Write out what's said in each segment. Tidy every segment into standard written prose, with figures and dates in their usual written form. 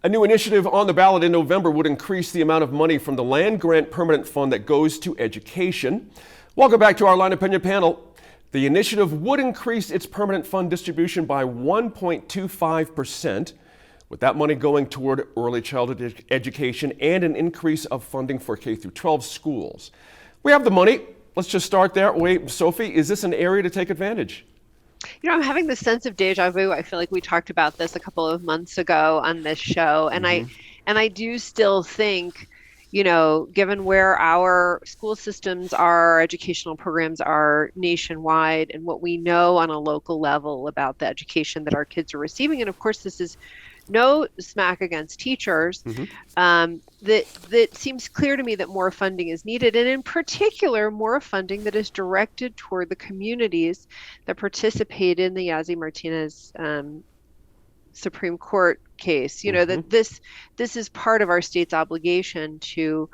A new initiative on the ballot in November would increase the amount of money from the Land Grant Permanent Fund that goes to education. Welcome back to our Line Opinion panel. The initiative would increase its permanent fund distribution by 1.25%, with that money going toward early childhood education and an increase of funding for K through 12 schools. We have the money. Let's just start there. Wait, Sophie, is this an area to take advantage? I'm having this sense of deja vu. I feel like we talked about this a couple of months ago on this show, and I do still think, given where our school systems are, educational programs are nationwide, and what we know on a local level about the education that our kids are receiving, and of course, this is no smack against teachers, that seems clear to me that more funding is needed, and in particular, more funding that is directed toward the communities that participate in the Yazzie Martinez Supreme Court case. That this is part of our state's obligation to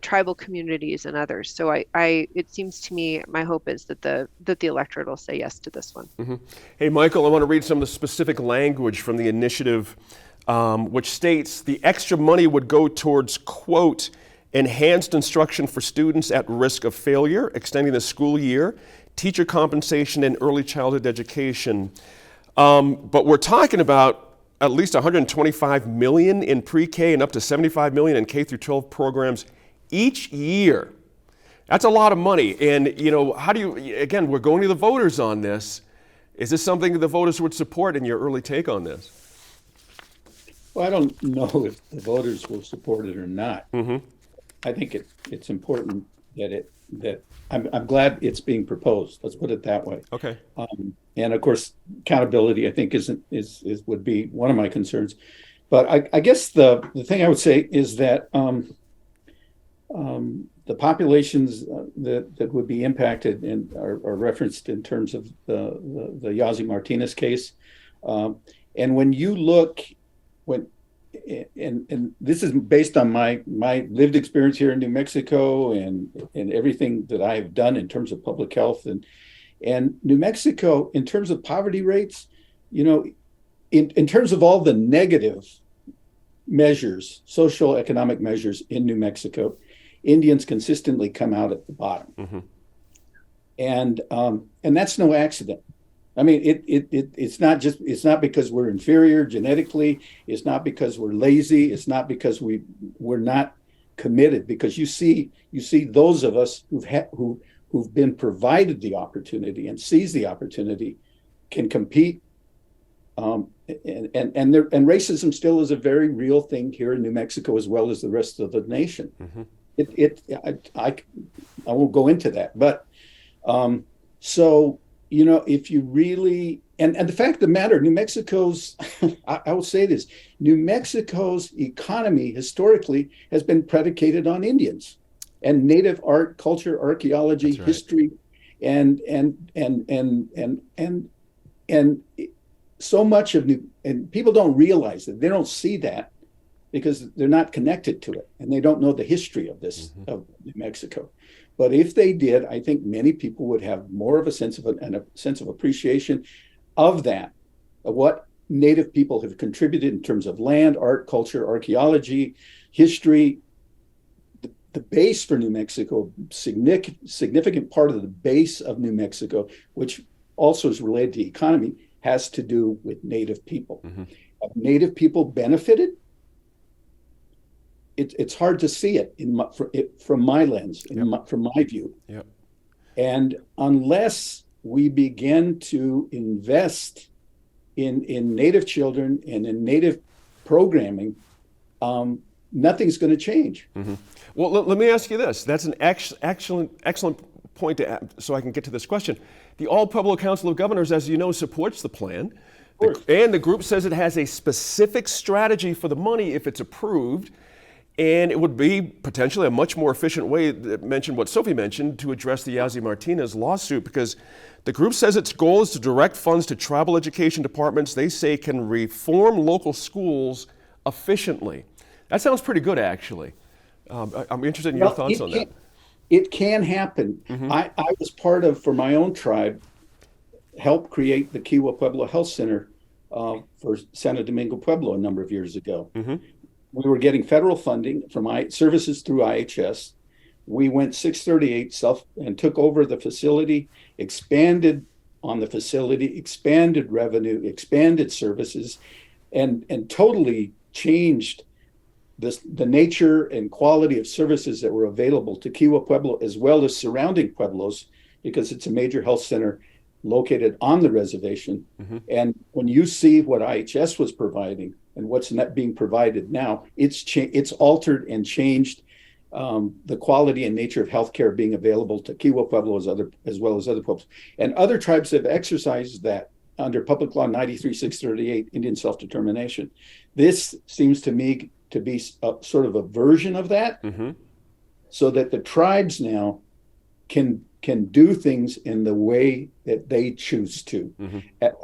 tribal communities and others. So it seems to me, my hope is that the electorate will say yes to this one. Hey, Michael, I want to read some of the specific language from the initiative, which states the extra money would go towards, quote, enhanced instruction for students at risk of failure, extending the school year, teacher compensation, and early childhood education. But we're talking about at least $125 million in pre-K and up to $75 million in K through 12 programs each year. That's a lot of money. And, how do you, again, we're going to the voters on this. Is this something the voters would support in your early take on this? Well, I don't know if the voters will support it or not. I think it's important that I'm glad it's being proposed. Let's put it that way. Okay. And of course, accountability, I think, would be one of my concerns. But I guess the thing I would say is that the populations that would be impacted and are referenced in terms of the Yazzie Martinez case, and when you look and this is based on my lived experience here in New Mexico and everything that I have done in terms of public health and New Mexico, in terms of poverty rates, in terms of all the negative measures, social economic measures in New Mexico, Indians consistently come out at the bottom. And that's no accident. I mean, it's not because we're inferior genetically. It's not because we're lazy. It's not because we're not committed. Because you see those of us who've been provided the opportunity and seize the opportunity can compete. And racism still is a very real thing here in New Mexico as well as the rest of the nation. I won't go into that, but so. If you really, and the fact of the matter, New Mexico's, I will say this, New Mexico's economy historically has been predicated on Indians and native art, culture, archaeology, That's right. history, and so much of and people don't realize that. They don't see that because they're not connected to it and they don't know the history of this, of New Mexico. But if they did, I think many people would have more of a sense of appreciation of that, of what Native people have contributed in terms of land, art, culture, archaeology, history. The base for New Mexico, significant part of the base of New Mexico, which also is related to the economy, has to do with Native people. Have Native people benefited? It's hard to see it from my lens, from my view. Yep. And unless we begin to invest in Native children and in Native programming, nothing's going to change. Well, let me ask you this. That's an excellent point so I can get to this question. The All Pueblo Council of Governors, as you know, supports the plan. And the group says it has a specific strategy for the money if it's approved. And it would be potentially a much more efficient way, what Sophie mentioned, to address the Yazzie Martinez lawsuit, because the group says its goal is to direct funds to tribal education departments they say can reform local schools efficiently. That sounds pretty good, actually. I'm interested in your thoughts on that. It can happen. I was part of, for my own tribe, help create the Kiowa Pueblo Health Center for Santo Domingo Pueblo a number of years ago. Mm-hmm. We were getting federal funding from services through IHS. We went 638 and took over the facility, expanded on the facility, expanded revenue, expanded services, and totally changed the nature and quality of services that were available to Kihua Pueblo as well as surrounding pueblos, because it's a major health center located on the reservation. Mm-hmm. And when you see what IHS was providing and what's not being provided now, it's altered and changed the quality and nature of healthcare being available to Kihua Pueblo as well as other pueblos. And other tribes have exercised that under Public Law 93-638, Indian self-determination. This seems to me to be sort of a version of that, Mm-hmm. so that the tribes now can do things in the way that they choose to, Mm-hmm.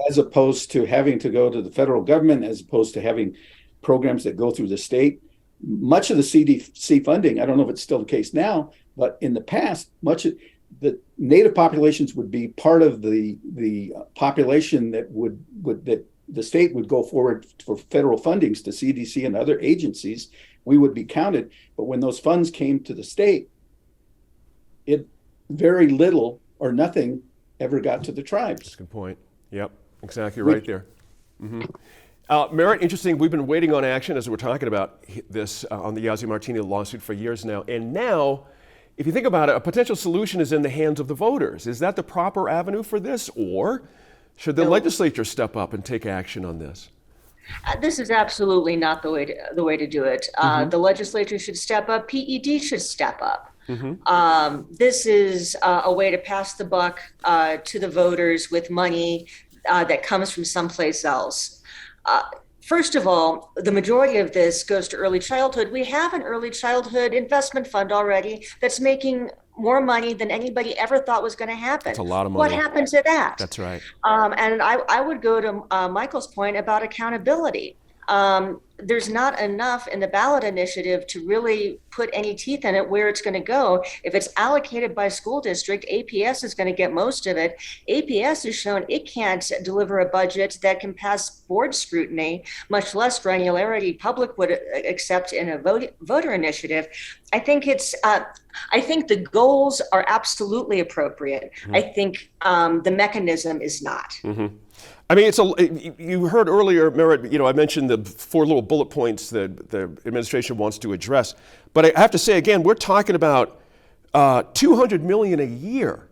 as opposed to having to go to the federal government, as opposed to having programs that go through the state. Much of the CDC funding, I don't know if it's still the case now, but in the past, much of the Native populations would be part of the population that that the state would go forward for federal fundings to CDC and other agencies. We would be counted, but when those funds came to the state, very little or nothing ever got to the tribes. That's a good point. Yep, exactly right there. Mm-hmm. Merritt, interesting. We've been waiting on action as we're talking about this on the Yazzie Martini lawsuit for years now. And now, if you think about it, a potential solution is in the hands of the voters. Is that the proper avenue for this, or should the legislature step up and take action on this? This is absolutely not the way to do it. Mm-hmm. The legislature should step up. PED should step up. Mm-hmm. This is a way to pass the buck to the voters with money that comes from someplace else. First of all, the majority of this goes to early childhood. We have an early childhood investment fund already that's making more money than anybody ever thought was going to happen. That's a lot of money. What happened to that? That's right. And I would go to Michael's point about accountability. There's not enough in the ballot initiative to really put any teeth in it where it's going to go. If it's allocated by school district, APS is going to get most of it. APS has shown it can't deliver a budget that can pass board scrutiny, much less granularity public would accept in a voter initiative. I think the goals are absolutely appropriate. Mm-hmm. I think the mechanism is not. Mm-hmm. I mean, you heard earlier, Merritt, I mentioned the 4 little bullet points that the administration wants to address. But I have to say, again, we're talking about $200 million a year.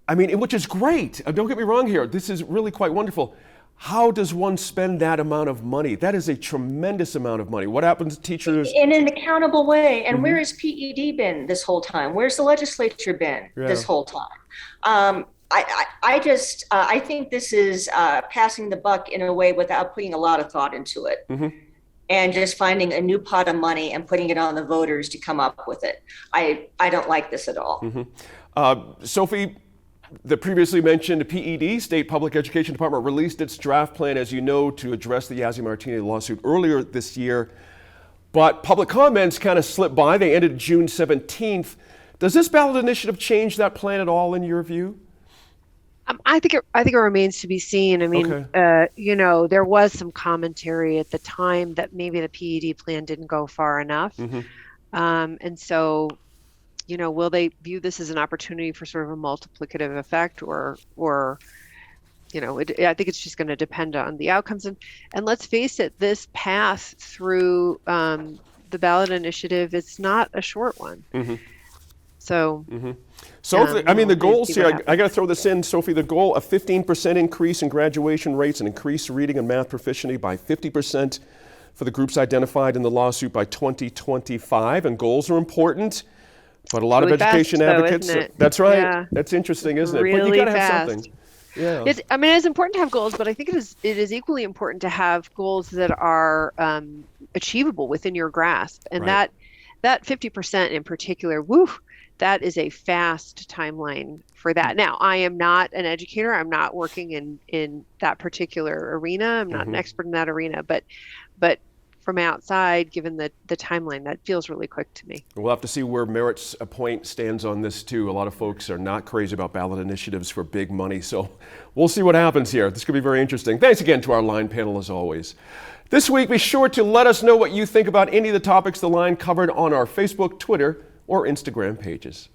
I mean, which is great. Don't get me wrong here. This is really quite wonderful. How does one spend that amount of money? That is a tremendous amount of monmoney. What happens to teachers? In an accountable way. And Mm-hmm. where has PED been this whole time? Where's the legislature been this whole time? I think this is passing the buck in a way without putting a lot of thought into it. Mm-hmm. And just finding a new pot of money and putting it on the voters to come up with it. I don't like this at all. Mm-hmm. Sophie, the previously mentioned PED, State Public Education Department, released its draft plan, as you know, to address the Yazzie Martini lawsuit earlier this year. But public comments kind of slipped by. They ended June 17th. Does this ballot initiative change that plan at all in your view? I think it remains to be seen. I mean, Okay. There was some commentary at the time that maybe the PED plan didn't go far enough. Mm-hmm. And so, will they view this as an opportunity for sort of a multiplicative effect or I think it's just going to depend on the outcomes. And let's face it, this path through the ballot initiative is not a short one. Mm-hmm. So, Mm-hmm. Sophie, the goals see here, what I got to throw this in, Sophie, the goal, a 15% increase in graduation rates and increased reading and math proficiency by 50% for the groups identified in the lawsuit by 2025. And goals are important, but a lot of education advocates. Isn't it? That's right. Yeah. That's interesting, isn't it? Really but you got to fast. have something. Yeah. It's important to have goals, but I think it is equally important to have goals that are achievable within your grasp. And Right. that 50% in particular, that is a fast timeline for that. Now, I am not an educator. I'm not working in that particular arena. I'm not an expert in that arena, but from outside, given the timeline. That feels really quick to me. We'll have to see where Merritt's Point stands on this too. A lot of folks are not crazy about ballot initiatives for big money, so we'll see what happens here. This could be very interesting. Thanks again to our Line panel as always. This week, be sure to let us know what you think about any of the topics the Line covered on our Facebook, Twitter, or Instagram pages.